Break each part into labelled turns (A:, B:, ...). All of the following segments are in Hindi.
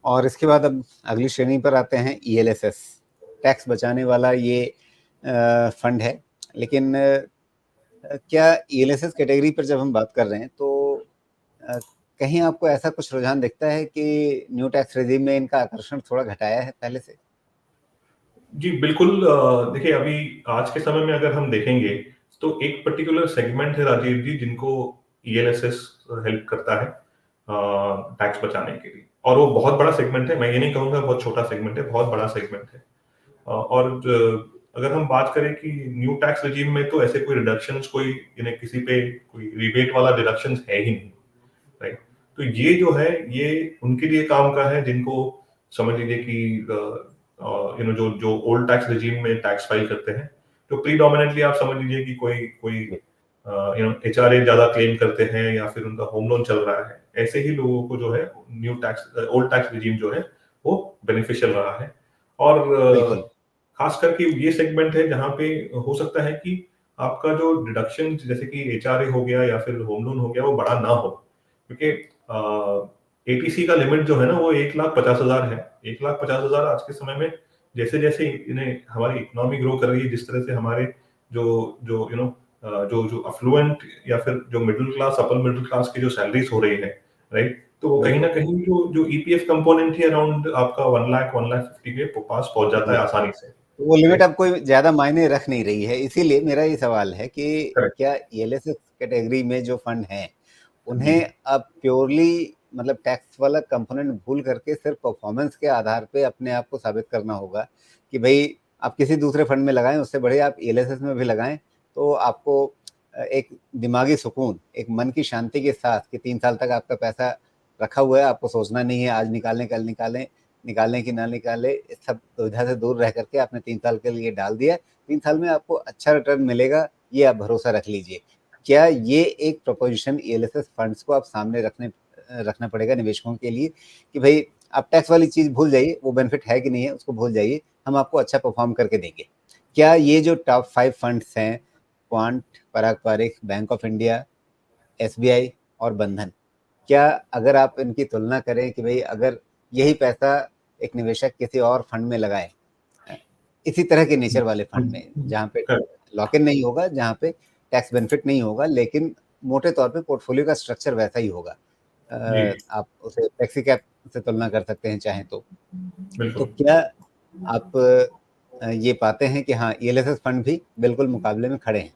A: और इसके बाद अब अगली श्रेणी पर आते हैं ईएलएसएस, टैक्स बचाने वाला ये फंड है। लेकिन क्या ईएलएसएस कैटेगरी पर जब हम बात कर रहे हैं तो कहीं आपको ऐसा कुछ रुझान दिखता है कि न्यू टैक्स रेजिम में इनका आकर्षण थोड़ा घटाया है पहले से?
B: जी बिल्कुल। देखिए, अभी आज के समय में अगर हम देखेंगे तो एक पर्टिकुलर सेगमेंट है राजीव जी, जिनको ईएलएसएस हेल्प करता है टैक्स बचाने के लिए, और वो बहुत बड़ा सेगमेंट है। मैं ये नहीं कहूंगा बहुत छोटा सेगमेंट है, बहुत बड़ा सेगमेंट है। और अगर हम बात करें कि न्यू टैक्स रेजिम में तो ऐसे कोई रिडक्शंस, कोई इन्हें किसी पे कोई रिबेट वाला डिडक्शंस है ही नहीं, राइट। तो ये जो है ये उनके लिए काम का है जिनको समझ लीजिए कि जो जो ओल्ड टैक्स रेजिम में टैक्स फाइल करते हैं, तो प्रीडोमिनेंटली आप समझ लीजिए कि कोई कोई एचआरए ज्यादा क्लेम करते हैं या फिर उनका होम लोन चल रहा है, ऐसे ही लोगों को जो है new tax old tax regime जो है वो बेनिफिशियल रहा है। और
A: बिल्कुल।
B: खास करके ये सेगमेंट है जहां पे हो सकता है कि आपका जो डिडक्शन जैसे कि एचआरए हो गया या फिर होम लोन हो गया वो बड़ा ना हो, क्योंकि एटीसी का लिमिट जो है ना वो 1,50,000 है। 1,50,000 आज के समय में जैसे जैसे इन्हें हमारी इकोनॉमी ग्रो कर रही है, जिस तरह से हमारे जो जो यू नो जो जो अफ्लुएंट या फिर जो middle class upper middle class की जो सैलरीज हो रही है, राइट, तो वो कहीं ना कहीं जो जो ईपीएफ कंपोनेंट ही अराउंड आपका 1 लाख 1,50,000 के पास पहुंच जाता है आसानी से।
A: वो लिमिट
B: राइट।
A: अब कोई ज्यादा मायने रख नहीं रही है। इसीलिए मेरा ये सवाल है कि
B: करेक्ट।
A: क्या ईएलएसएस कैटेगरी में जो फंड हैं
B: जी।
A: उन्हें अब प्योरली मतलब टैक्स वाला कंपोनेंट भूल करके सिर्फ परफॉर्मेंस के आधार पे अपने आप को साबित करना होगा कि भाई आप किसी दूसरे फंड में लगाएं, उससे बढ़िया आप ईएलएसएस में भी लगाएं, तो आपको एक दिमागी सुकून, एक मन की शांति के साथ कि 3 साल तक आपका पैसा रखा हुआ है, आपको सोचना नहीं है आज निकालें कल निकालें, निकालने की ना निकाले, इस सब दुविधा से दूर रह करके आपने 3 साल के लिए डाल दिया, 3 साल में आपको अच्छा रिटर्न मिलेगा, ये आप भरोसा रख लीजिए। क्या ये एक प्रपोजिशन ईएलएसएस फंड्स को आप सामने रखना पड़ेगा निवेशकों के लिए कि भाई आप टैक्स वाली चीज भूल जाइए, वो बेनिफिट है कि नहीं है उसको भूल जाइए, हम आपको अच्छा परफॉर्म करके देंगे। क्या ये जो टॉप 5 फंड्स हैं, quant, Parag Parikh, bank of India, SBI और बंधन, क्या अगर आप इनकी तुलना करें कि भाई अगर यही पैसा एक निवेशक किसी और फंड में लगाए, इसी तरह के नेचर वाले फंड में जहाँ पे
B: करेक्ट।
A: लॉक इन नहीं होगा, जहाँ पे टैक्स बेनिफिट नहीं होगा, लेकिन मोटे तौर पे पोर्टफोलियो का स्ट्रक्चर वैसा ही होगा,
B: जी
A: आप उसे फ्लेक्सी कैप से तुलना कर सकते हैं चाहें तो
B: बिल्कुल।
A: क्या आप ये पाते हैं कि हाँ ईएलएसएस फंड भी बिल्कुल मुकाबले में खड़े हैं?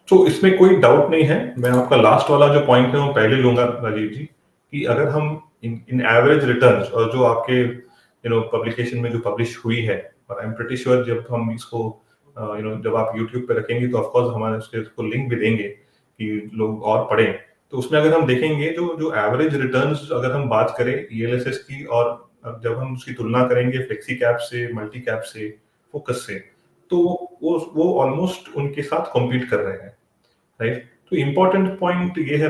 B: तो इसमें कोई डाउट नहीं है। मैं आपका लास्ट वाला जो पॉइंट है वो पहले लूंगा राजीव जी, कि अगर हम इन एवरेज रिटर्न्स और जो आपके पब्लिकेशन में जो पब्लिश हुई है, और आई एम प्रीटी श्योर जब हम इसको जब आप यूट्यूब पे रखेंगे तो ऑफकोर्स हमारे उसको लिंक भी देंगे कि लोग और पढ़ें। तो उसमें अगर हम देखेंगे जो जो एवरेज रिटर्न्स अगर हम बात करें ईएलएसएस की, और जब हम उसकी तुलना करेंगे फ्लेक्सी कैप से, मल्टी कैप से, फोकस से, तो वो ऑलमोस्ट उनके साथ कॉम्पीट कर रहे हैं, राइट। तो इम्पोर्टेंट पॉइंट ये है,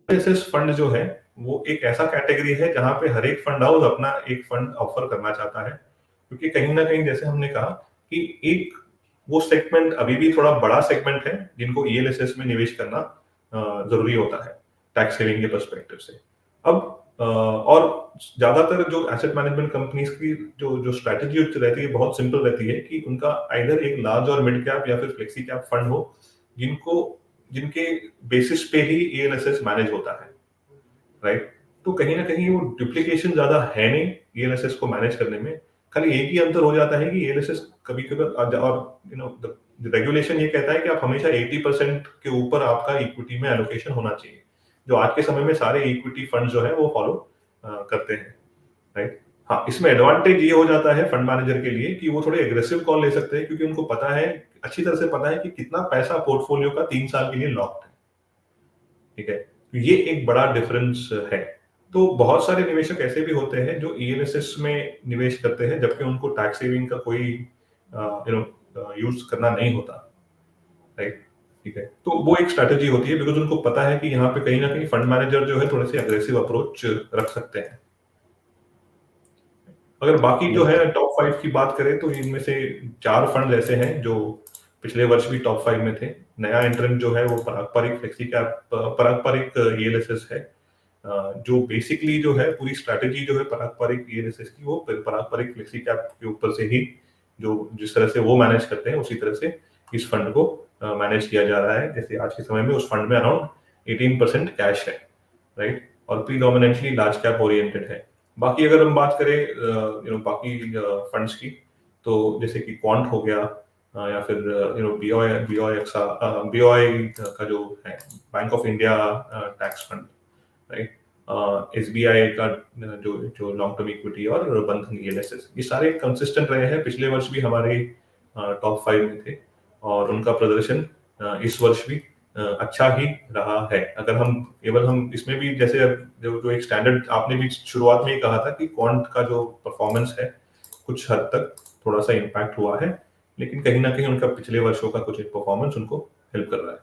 B: ईएलएसएस फंड जो है वो एक ऐसा कैटेगरी है जहां पे हर एक फंड हाउस अपना एक फंड ऑफर करना चाहता है, क्योंकि कहीं ना कहीं जैसे हमने कहा कि एक वो सेगमेंट अभी भी थोड़ा बड़ा सेगमेंट है जिनको ईएलएसएस में निवेश करना जरूरी होता है टैक्स सेविंग के पर्सपेक्टिव से। अब और ज्यादातर जो एसेट मैनेजमेंट कंपनीज की जो जो स्ट्रेटेजी रहती है बहुत सिंपल रहती है कि उनका आइदर एक लार्ज और मिड कैप या फिर फ्लेक्सी कैप फंड हो, जिनको जिनके बेसिस पे ही ईएलएसएस मैनेज होता है, राइट। तो कहीं ना कहीं वो डुप्लीकेशन ज्यादा है नहीं ईएलएसएस को मैनेज करने में। खाली एक ही अंतर हो जाता है कि ईएलएसएस कभी कभी, और रेगुलेशन ये कहता है कि आप हमेशा 80% के ऊपर आपका इक्विटी में एलोकेशन होना चाहिए, जो आज के समय में सारे इक्विटी फंड जो है वो फॉलो करते हैं, राइट। हाँ, इसमें एडवांटेज ये हो जाता है फंड मैनेजर के लिए कि वो थोड़े एग्रेसिव कॉल ले सकते हैं, क्योंकि उनको पता है, अच्छी तरह से पता है कि कितना पैसा पोर्टफोलियो का 3 साल के लिए लॉक्ड है, ठीक है। तो ये एक बड़ा डिफरेंस है। तो बहुत सारे निवेशक ऐसे भी होते हैं जो ईएलएसएस में निवेश करते हैं जबकि उनको टैक्स सेविंग का कोई यूज करना नहीं होता, राइट, ठीक है। तो वो एक स्ट्रैटेजी होती है, बिकॉज उनको पता है कि यहाँ पे कहीं ना कहीं फंड मैनेजर जो है थोड़े से अग्रेसिव अप्रोच रख सकते हैं। अगर बाकी जो है
A: बिल्कुल।
B: टॉप 5 की बात करें तो इनमें से 4 फंड ऐसे हैं जो पिछले वर्ष भी टॉप 5 में थे। नया एंट्रेंट जो है वो पराग पारिक फ्लेक्सी कैप, पराग पारिक ईएलएसएस है, जो बेसिकली जो है पूरी स्ट्रैटेजी जो है पारंपरिक ईएलएसएस की, वो पारंपरिक फ्लेक्सी कैप के ऊपर से ही जो जिस तरह से वो मैनेज करते हैं उसी तरह से इस फंड को मैनेज किया जा रहा है। जैसे आज के समय में उस फंड में अराउंड 18% कैश है, राइट, और प्रीडोमिनेंटली लार्ज कैप ओरिएंटेड है। बाकी अगर हम बात करें बाकी फंड्स की, तो जैसे कि क्वांट हो गया, या फिर बीओआई का जो है bank of India tax fund, right, SBI का जो जो लॉन्ग टर्म इक्विटी और बंधन ईएलएसएस, ये सारे कंसिस्टेंट रहे हैं। पिछले वर्ष भी हमारे टॉप 5 में थे और उनका प्रदर्शन इस वर्ष भी अच्छा ही रहा है। अगर हम इसमें भी जैसे जो एक स्टैंडर्ड आपने भी शुरुआत में ही कहा था कि क्वांट का जो परफॉर्मेंस है कुछ हद तक थोड़ा सा इम्पैक्ट हुआ है, लेकिन कहीं ना कहीं उनका पिछले वर्षों का कुछ एक परफॉर्मेंस उनको हेल्प कर रहा है।